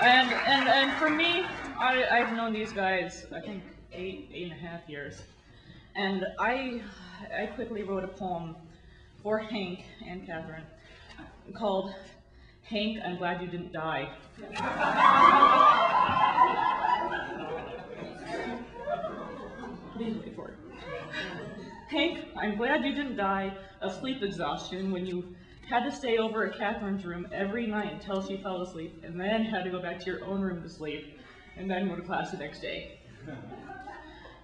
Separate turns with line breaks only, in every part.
And for me, I've known these guys, I think, 8.5 years. And I quickly wrote a poem for Hank and Katherine called Hank, I'm Glad You Didn't Die. Please wait for it. Hank, I'm glad you didn't die of sleep exhaustion when you had to stay over at Katherine's room every night until she fell asleep, and then had to go back to your own room to sleep, and then go to class the next day.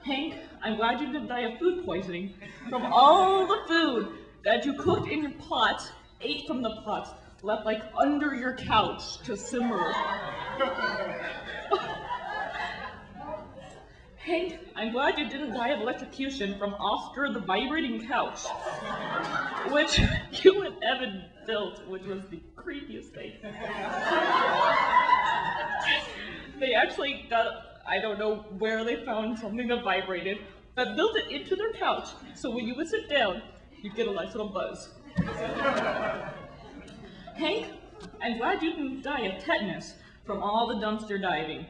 Hank, I'm glad you didn't die of food poisoning from all the food that you cooked in your pots, ate from the pots, left like under your couch to simmer. Hank, I'm glad you didn't die of electrocution from Oscar the vibrating couch, which you and Evan built, which was the creepiest thing. They actually got, I don't know where they found something that vibrated, but built it into their couch, so when you would sit down, you'd get a nice little buzz. Hank, I'm glad you didn't die of tetanus from all the dumpster diving.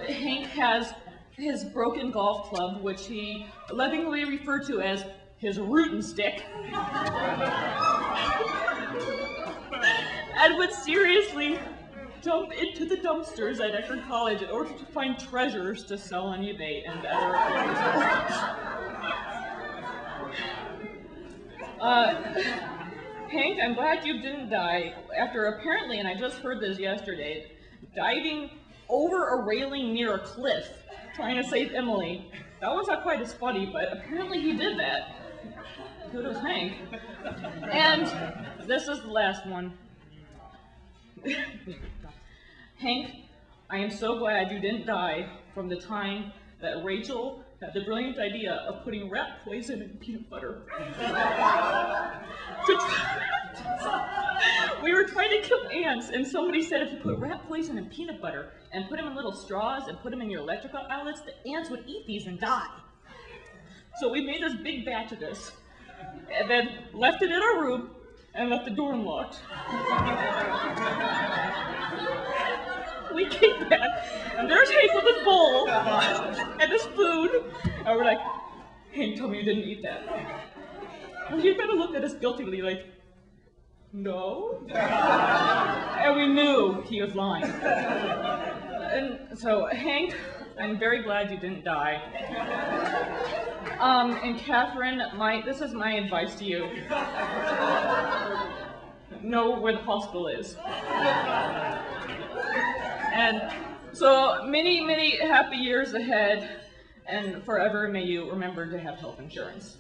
Hank has his broken golf club, which he lovingly referred to as his rootin' stick, and would seriously jump into the dumpsters at Eckerd College in order to find treasures to sell on eBay and other places. Hank, I'm glad you didn't die after apparently, and I just heard this yesterday, diving over a railing near a cliff, trying to save Emily. That was not quite as funny, but apparently he did that. Kudos, Hank. And this is the last one. Hank, I am so glad you didn't die from the time that Rachel had the brilliant idea of putting rat poison in peanut butter. We were trying to kill ants, and somebody said if you put rat poison in peanut butter and put them in little straws and put them in your electrical outlets, the ants would eat these and die. So we made this big batch of this, and then left it in our room and left the door unlocked. We came back, and there's Hank with his bowl and his food, and we're like, Hank, tell me you didn't eat that. And he kind of looked at us guiltily like, no. And we knew he was lying. And so, Hank, I'm very glad you didn't die. And Katherine, this is my advice to you. Know where the hospital is. And so, many, many happy years ahead, and forever may you remember to have health insurance.